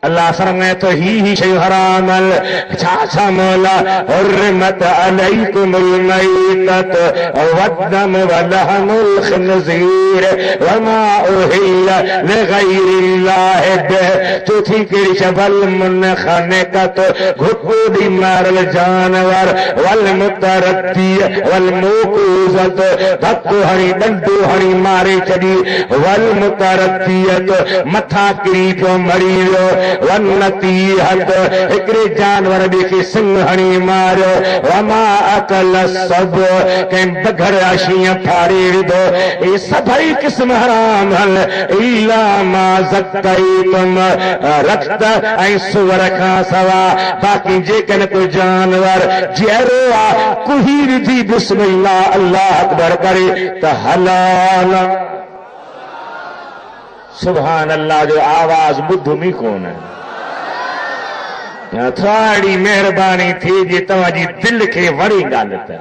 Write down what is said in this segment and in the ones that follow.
اللہ فرمائے تو ہی شیء حرام چھاچھا مولا حرمت علیکم المیتت والدم ولحم الخنزیر وما اہل لغیر اللہ بہ چوتھی کڑی شبل منخنقت گھٹو دی مارل جانور والمتردی والموقوزت دھکو ہنی ڈنڈو ہنی مارے چڑی والمتردیت متھا کری پو مریو ونتیحت اکرے جانور دیکھے سنگ ہنی مارو وما اکل سب کہیں بگھر آشیاں پھاڑی دو یہ سبھائی قسم حرام حل ایلا ما زکیتم رکھت این سور کھا سوا باقی جے کن کو جانور جیروا کوہیر دی بسم اللہ اللہ اکبر کرے تحلالا سبحان اللہ جو آواز بدھ میں کون ہے تھوڑی مہربانی تھی جی تمہاری دل کے وڑی گالتا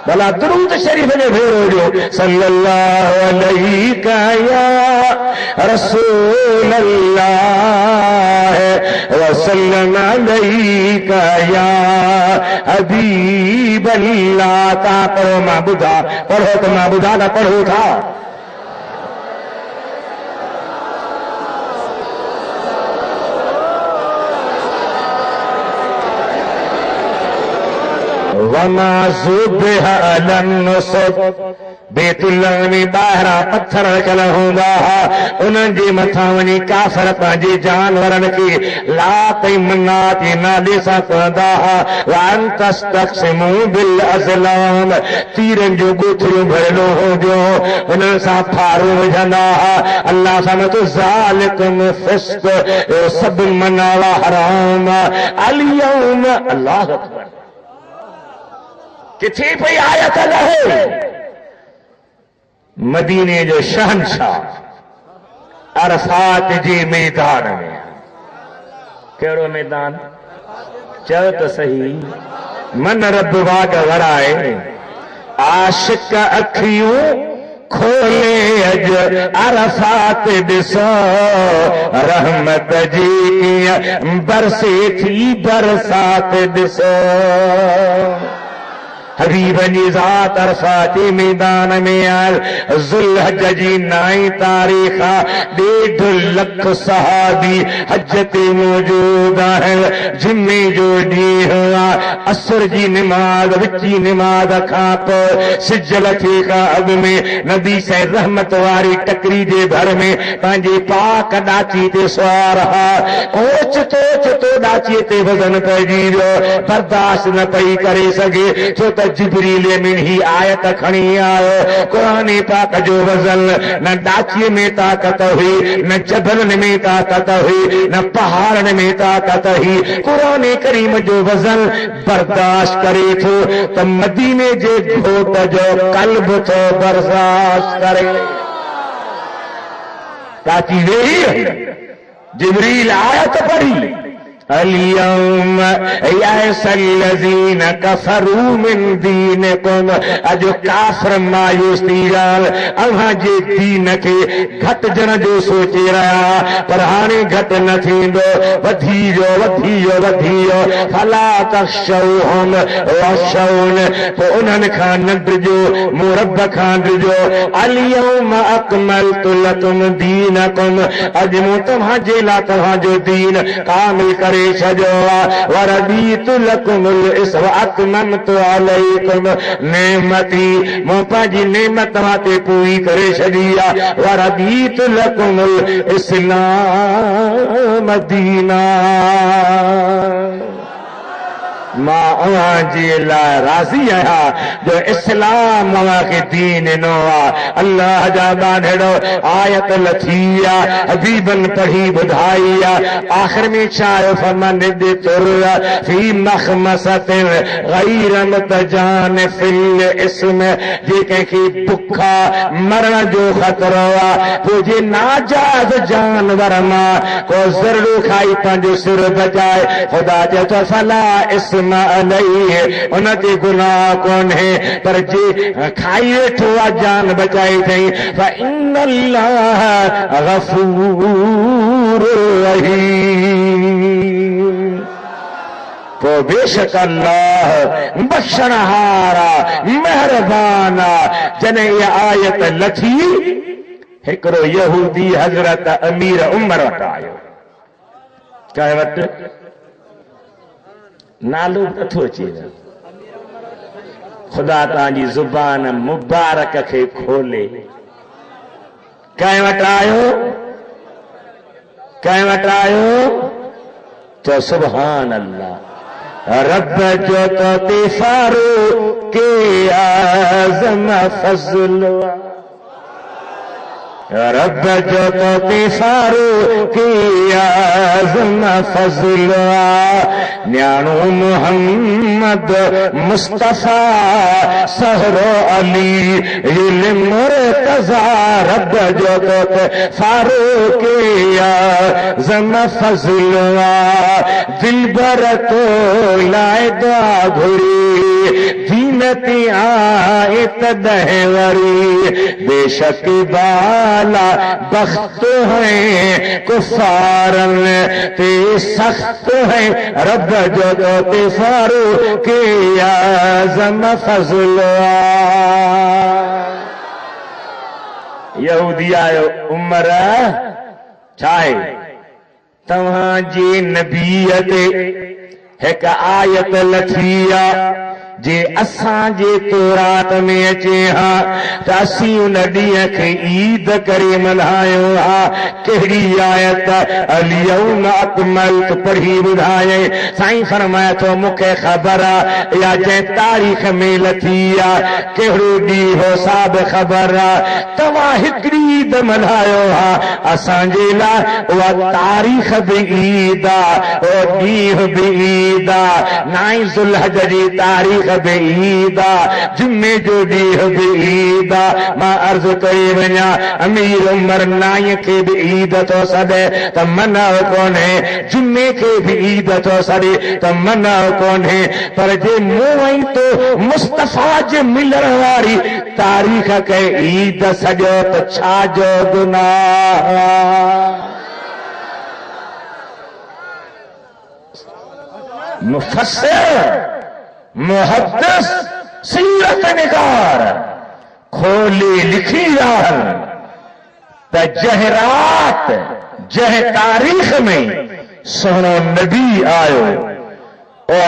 بلا درود شریف نے بھیرو جو صلی اللہ علیہ یا رسول اللہ وسلم علیہ یا حبیب اللہ تا پڑھو معبودہ پڑھو تو معبودہ نہ پڑھو تھا وما ذبح علی النصب بیت اللہ میں باہرا پتھر رکھل ہوندا انہاں جے متھا ونی کافر پنجے جانورن کے لا تے منات نالے سا کندا وان تستقسموا بالازلام تیرن جو گوتھیوں بھرلو ہو جو انہاں سا پھارو وجھندا اللہ سمت ذالکم فسق سب مناوا حرام الیوم اللہ اکبر کتھی پہ آیت رہے مدینے جو شہنشاہ عرفات جی میدان میں کیڑو میدان چل تو صحیح من رب واگ ورائے عاشق اکھیوں کھولے اج عرفات دسو رحمت جی برسے تھی برسات دسو حبیب ذات عرفات میدان میں آل ذوالحج جی 9 تاریخ 1.5 لاکھ صحابی حجت موجود ہے جمعے جو ڈی ہوا عصر جی نماز وچی نماز کھاپ سجل تھی خواب میں نبی سے رحمت واری ٹکری جے بھر میں پانجے پاک ڈاچی تے سوارہا اوچ تو ڈاچی تے وزن پہجی جو برداشت نہ پئی کرے سگے چھو جبریل من ہی آیت کھنی آئے قرآن پاک جو وزن نہ ڈاچی میں طاقت ہوئی نہ جبل میں طاقت ہوئی نہ پہاڑ میں طاقت ہوئی قرآن کریم جو وزن برداشت کرے تھو تو مدینے جے گھوٹ جو قلب تو برداشت کرے تاکہ وہی جبریل آیت پڑھی اليوم يئس الذين كفروا من دينكم اجو کافر مایوس تیرال اوہاں جے دین کے گھٹ جن جو سوچے رہا پر ہانے گھٹ نہ تھیندو ودھیو فلا تخشوهم واخشون تو انہن کھان ڈرجو مرب کھان ڈرجو اليوم اکملت لكم دینکم اج مو تمہاں جیلا تمہاں جو دین کامل کرے شجوا وردیت لکم الاسر اتممت علیکم نعمتی موپا جی نعمت ماتے پوری کرے شجیا وردیت لکم الاسلام دینہ ماں اوہاں جی اللہ راضی ہے جو اسلام ماں کے دین نوا اللہ جا باندھڑو آیت لتھیا حبیبن پڑھی بدھائیا آخر میں چاہے فمن دتر فی مخمصت غیر متجان فی الاسم جے کہیں کی بکھا مرنا جو خطروا تجھے ناجاز جانور ماں کو ضرور کھائی پنج سر بجائے خدا جتا فلا اسم علیہ انہ کے گناہ کون ہے پر جی کھائیے ٹھوا جان بچائی تھیں فَإِنَّ اللَّهَ غَفُورٌ پو بے شک اللہ بخشنہارا مہربانا جنہیں یہ آیت لتھی ہکرو یہودی حضرت امیر عمر وٹایو کہے وقت نالو نتھو چیزا خدا تانجی زبان مبارک کے کھولے کہیں وٹایو تو سبحان اللہ رب جو تو تفارو کے اعظم فضل رب جو تو تفارو کی اعظم فضل نیانو محمد مصطفیٰ سہرو علی علم مرتضی رب جو تو تفارو کی اعظم فضل دل بر تو لائے دعا گھری دینتی آئیت دہوری بے شک بالا بخت ہیں کفارن تے سخت ہیں رب جو تو فارو کی اعظم فضل یہودی آئے عمر چاہے تمہاں جی نبیت ایک آیت لتھیا جے اساں جے تورات میں اچے ہاں تاسی ان ڈیاں کے عید کرے منائیو ہاں کہڑی آیت الیوم اکملت پڑھی بدھائے سائیں فرمایا تو مکہ خبرہ یا جے تاریخ میں لتھیا کہڑو ڈی ہو صاحب خبرہ توا ہکڑی عید منائیو ہاں اساں جے لا و تاریخ بھی عیدہ و ڈیہ بھی عیدہ نائیں ذوالحج جی تاریخ بے عیدہ جمعے جو ڈیہ بے عیدہ ماں عرض کرے ونیا امیر عمر نائیں کے بھی عید تو سدے تو منع کون ہے جمعے کے بھی عید تو سدے تو منع کون ہے پر جے موئیں تو مصطفیٰ جے ملر واری تاریخ کے عید سجو تو چھا جو گناہ مفسر محدث سیرت نگار کھولی لکھی جان تا جہرات جہ تاریخ میں سنو نبی آئو او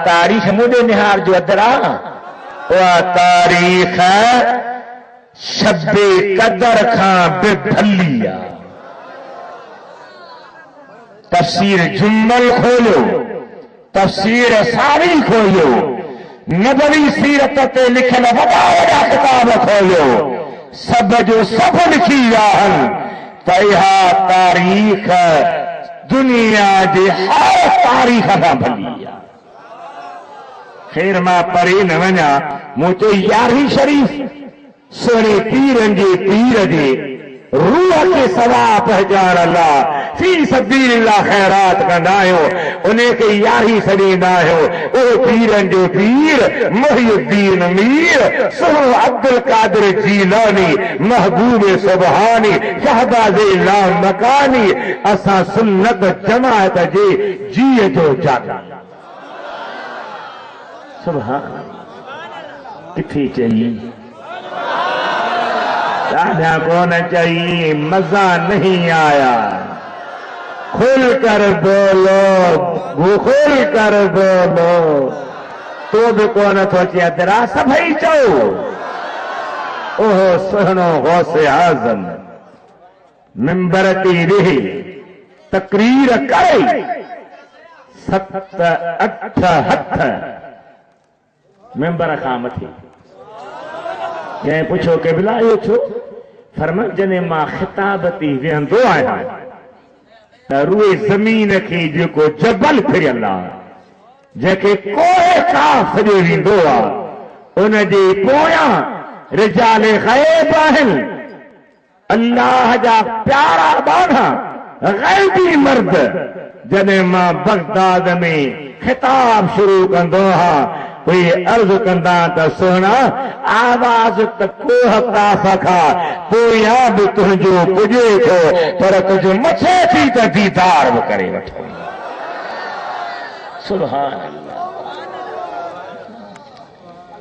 تاریخ مجھے نہار جو ادرا او تاریخ شب قدر کھان بے بھلیا تفسیر جمل کھولو تفسیر ساری کھولو نبوی سیرت تے لکھن وڈا وڈا کتاب کھولو سب جو سب لکھی جاہن تیہا تاریخ دنیا دے ہر تاریخ کا بھلیا خیر ماں پری نہ ونیا مجھے یاری شریف سونے پیرن جے پیر جے روح کے سوا پہچان اللہ فی سبیل اللہ خیرات کا نائیو انہیں کے یاری سڑی نائیو او پیرن جو پیر محی الدین میر سہو عبدالقادر جیلانی محبوب سبحانی شہباز لام مکانی اسا سنت جماعت جے جیے جو جاتا سبحان کتھی چاہیے دادا کو نہ چاہیے مزہ نہیں آیا کھل کر بولو کھل کر بولو تو بھی کون سوچیا تیرا سبھی چاہو اوہ سہنو غوث اعظم ممبر تی رہی تقریر کرے 7-8 ہتھ ممبر خامت تھی یہیں پوچھو کہ بلا یہ چھو فرمان جنے ماں خطابتی ویہن دو آیا تا روئے زمین کی جو کو جبل پھر اللہ جے کہ کوئے کاف جو وین دو آ انہ جے پویا رجال غیب آہن اللہ جا پیارا بانا غیبی مرد جنے ماں بغداد میں خطاب شروع کندو ہاں کوئی عرض کندان تا سونا آواز تکوہ کافا کھا پویا بھی تنجو پجے تھو پر تجھو مچھے تھی تا دیدار وہ کرے وٹھو سبحان اللہ.